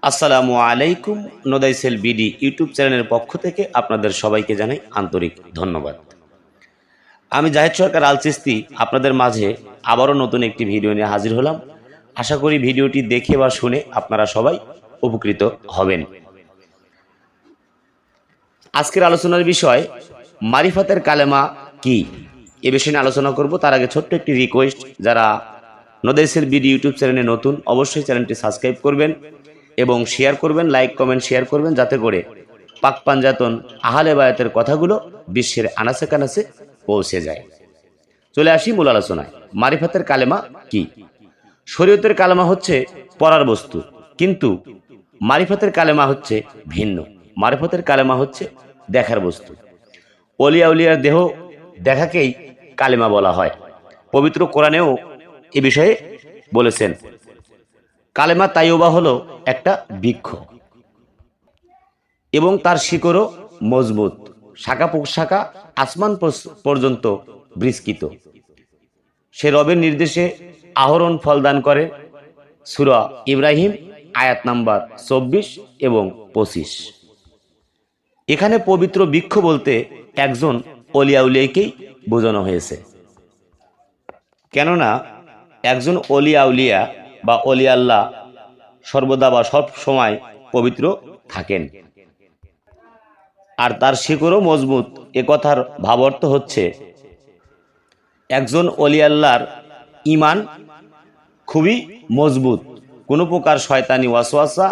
আসসালামু আলাইকুম। নোদাইসেল BD YouTube চ্যানেলের পক্ষ থেকে আপনাদের সবাইকে জানাই আন্তরিক ধন্যবাদ। আমি জাহেদ সরকার আল চিস্তি আপনাদের মাঝে আবারও নতুন একটি ভিডিও নিয়ে হাজির হলাম। আশা করি ভিডিওটি দেখে বা শুনে আপনারা সবাই উপকৃত হবেন। আজকের আলোচনার বিষয় মারিফাতের কালেমা কি, এ বিষয়ে নিয়ে আলোচনা করব। তার আগে ছোট্ট একটি রিকোয়েস্ট, যারা নোদাইসেল বিডি ইউটিউব চ্যানেলে নতুন অবশ্যই চ্যানেলটি সাবস্ক্রাইব করবেন এবং শেয়ার করবেন, লাইক কমেন্ট শেয়ার করবেন, যাতে করে পাক পাঞ্জাতন আহলে বায়াতের কথাগুলো বিশ্বের আনাচে কানাচে পৌঁছে যায়। চলে আসি মূল আলোচনায়। মারিফাতের কালেমা কি? শরীয়তের কালেমা হচ্ছে পড়ার বস্তু, কিন্তু মারিফাতের কালেমা হচ্ছে ভিন্ন। মারিফাতের কালেমা হচ্ছে দেখার বস্তু। অলিয়া উলিয়ার দেহ দেখাকেই কালেমা বলা হয়। পবিত্র কোরআনেও এ বিষয়ে বলেছেন, কালেমা তাইয়্যিবা হলো একটা বৃক্ষ এবং তার শিকড়ও মজবুত, শাখা প্রশাখা আসমান পর্যন্ত বিস্তৃত। সে রবের নির্দেশে আহরণ ফল দান করে। সূরা ইব্রাহিম আয়াত নাম্বার 24 এবং 25। এখানে পবিত্র বৃক্ষ বলতে একজন অলিয়া উলিয়াকেই বোঝানো হয়েছে, কেননা একজন অলিয়া উলিয়া বা অলি আল্লাহ সর্বদা বা সব সময় পবিত্র থাকেন, আর তার শিকড়ও মজবুত। এ কথার ভাবার্থ হচ্ছে একজন অলি আল্লাহর ঈমান খুবই মজবুত। কোনো প্রকার শয়তানি ওয়াসওয়াসা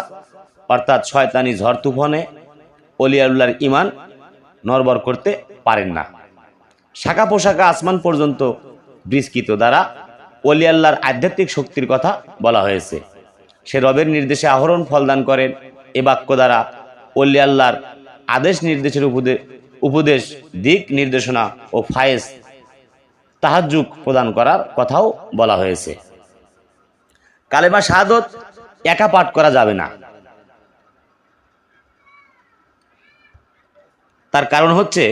অর্থাৎ শয়তানি ঝড় তুফানে অলি আল্লাহর ঈমান নড়বড় করতে পারেন না। শাখা পোশাখা আসমান পর্যন্ত বিস্তৃত দ্বারা অলি আল্লাহর আধ্যাত্মিক শক্তির কথা বলা হয়েছে। সে রবের নির্দেশে আহরণ ফল দান করেন। এ বাক্য দ্বারা অলি আল্লাহর আদেশ নির্দেশের উপদেশ, দিক নির্দেশনা ও ফায়েজ তাহাজ্জুদ প্রদান করার কথাও বলা হয়েছে। কালেমা শাহাদত একা পাঠ করা যাবে না। তার কারণ হচ্ছে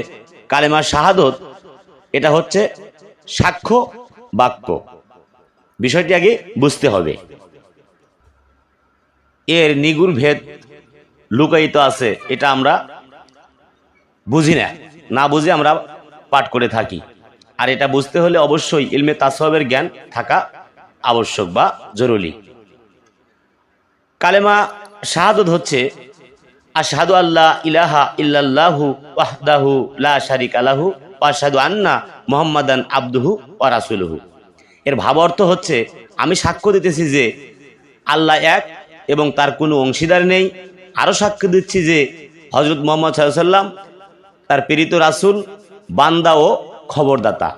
কালেমা শাহাদত এটা হচ্ছে সাক্ষ্য বাক্য। বিষয়টি আগে বুঝতে হবে। এর নিগুড় ভেদ লুকায়িত আছে, এটা আমরা বুঝি না বুঝে আমরা পাঠ করে থাকি। আর এটা বুঝতে হলে অবশ্যই ইলমে তাসাউফের জ্ঞান থাকা আবশ্যক বা জরুরি। কালেমা শাহাদত হচ্ছে আশহাদু আল্লা ইলাহা ইল্লাল্লাহু ওয়াহদাহু লা শারিকা লাহু ওয়া আশহাদু আন্না মুহাম্মাদান আবদুহু ওয়া রাসূলুহু। এর ভাবার্থ হচ্ছে আমি সাক্ষ্য দিতেছি যে আল্লাহ এক এবং তার কোনো অংশীদার নেই। আরও সাক্ষ্য দিচ্ছি যে হযরত মুহাম্মদ সাল্লাল্লাহু আলাইহি ওয়াসাল্লাম তার প্রেরিত রাসূল, বান্দা ও খবরদাতা।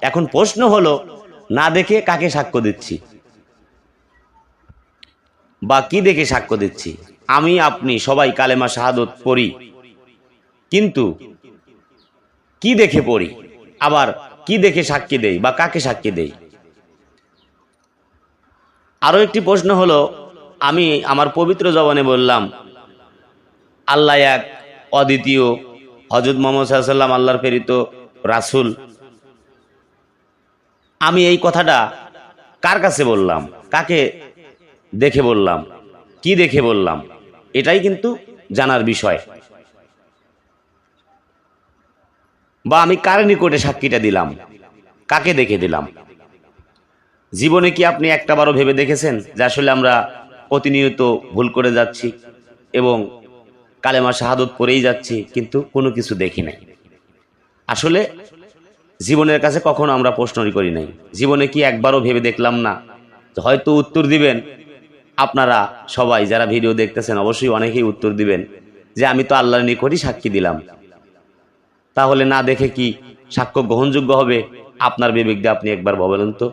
এখন প্রশ্ন হলো, না দেখে কাকে সাক্ষ্য দিচ্ছি বা কি দেখে সাক্ষ্য দিচ্ছি? আমি আপনি সবাই কালেমা শাহাদত পড়ি, কিন্তু কি দেখে পড়ি, আবার কি দেখে সাক্ষী দেই বা কাকে সাক্ষী দেই? আরও একটি প্রশ্ন হলো, আমি আমার পবিত্র জবানে বললাম আল্লাহ এক, অদ্বিতীয়, হযরত মুহাম্মদ সাল্লাল্লাহু আলাইহি ওয়াসাল্লাম আল্লাহর প্রেরিত রাসূল। আমি এই কথাটা কার কাছে বললাম, কাকে দেখে বললাম, কি দেখে বললাম? এটাই কিন্তু জানার বিষয়। বা আমি কার নিকটে সাক্ষীটা দিলাম, কাকে দেখে দিলাম? জীবনে কি আপনি একটাবারও ভেবে দেখেছেন যে আসলে আমরা প্রতিনিয়ত ভুল করে যাচ্ছি এবং কালেমা শাহাদত পড়েই যাচ্ছি, কিন্তু কোনো কিছু দেখি নাই? আসলে জীবনের কাছে কখনো আমরা প্রশ্নই করি নাই। জীবনে কি একবারও ভেবে দেখলাম না? হয়তো উত্তর দিবেন আপনারা সবাই যারা ভিডিও দেখতেছেন, অবশ্যই অনেকেই উত্তর দিবেন যে আমি তো আল্লাহর নিকটই সাক্ষী দিলাম। তাহলে না দেখে কি সাক্ষ্য গ্রহণযোগ্য হবে? আপনার বিবেক দিয়ে আপনি একবার বলেন তো,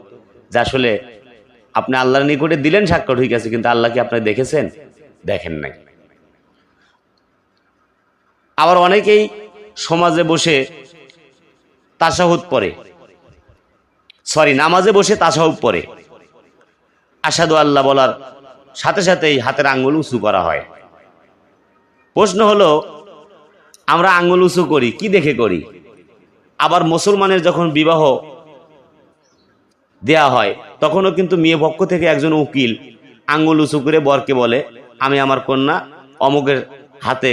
যে আসলে আপনি আল্লাহর নিকটে দিলেন সাক্ষ্য, ঠিক আছে, কিন্তু আল্লাহ কি আপনি দেখেছেন? দেখেন নাই। আবার অনেকেই সমাজে বসে তাশাহুদ পড়ে, নামাজে বসে তাশাহুদ পড়ে। আশহাদু আল্লাহ বলার সাথে সাথেই হাতের আঙ্গুল উঁচু করা হয়। প্রশ্ন হলো, আমরা আঙ্গুল উঁচু করি কি দেখে করি? আবার মুসলমানের যখন বিবাহ দেয়া হয় তখনও কিন্তু মেয়ে পক্ষ থেকে একজন উকিল আঙ্গুল উঁচু করে বরকে বলে আমি আমার কন্যা অমুকের হাতে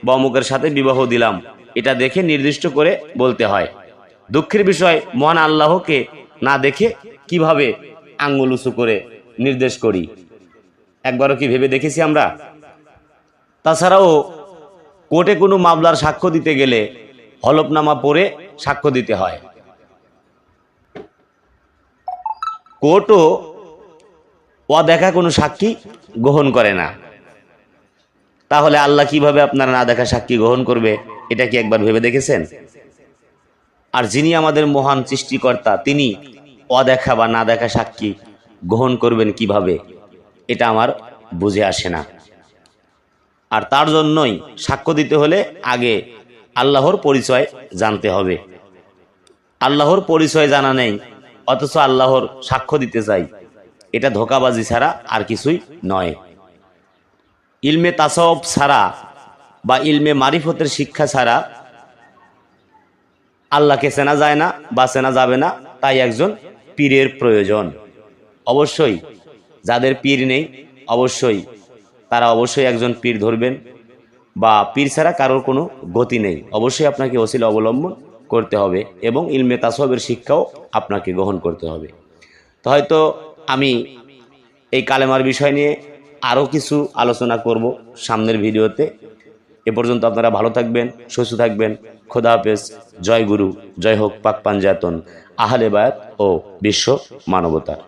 বা অমুকের সাথে বিবাহ দিলাম, এটা দেখে নির্দিষ্ট করে বলতে হয়। দুঃখের বিষয়, মহান আল্লাহকে না দেখে কিভাবে আঙ্গুল উঁচু করে নির্দেশ করি, একবারও কি ভেবে দেখেছি আমরা? তাছাড়াও কোর্টে কোনো মামলার সাক্ষ্য দিতে গেলে হলফনামা পড়ে সাক্ষ্য দিতে হয়। কোর্টও অদেখা কোনো সাক্ষী গ্রহণ করে না। তাহলে আল্লাহ কিভাবে আপনারা না দেখা সাক্ষী গ্রহণ করবে, এটা কি একবার ভেবে দেখেছেন? আর যিনি আমাদের মহান সৃষ্টিকর্তা, তিনি অদেখা বা না দেখা সাক্ষী গ্রহণ করবেন কিভাবে, এটা আমার বুঝে আসে না। আর তার জন্যই সাক্ষ্য দিতে হলে আগে আল্লাহর পরিচয় জানতে হবে। আল্লাহর পরিচয় জানা নেই, অথচ আল্লাহর সাক্ষ্য দিতে চাই, এটা ধোঁকাবাজি ছাড়া আর কিছুই নয়। ইলমে তাসাউফ ছাড়া বা ইলমে মারিফতের শিক্ষা ছাড়া আল্লাহকে চেনা যায় না বা চেনা যাবে না। তাই একজন পীরের প্রয়োজন। অবশ্যই যাদের পীর নেই, তারা অবশ্যই একজন পীর ধরবেন, বা পীর ছাড়া কারোর কোনো গতি নেই। অবশ্যই আপনাকে ওসিলা অবলম্বন করতে হবে এবং ইলমে তাসাউফের শিক্ষাও আপনাকে গ্রহণ করতে হবে। তো হয়তো আমি এই কালেমার বিষয় নিয়ে আরও কিছু আলোচনা করব সামনের ভিডিওতে। এ পর্যন্ত আপনারা ভালো থাকবেন, সুস্থ থাকবেন। খোদা হাফেজ। জয় গুরু, জয় হোক পাক পাঞ্জাতন, আহলে বায়াত ও বিশ্ব মানবতার।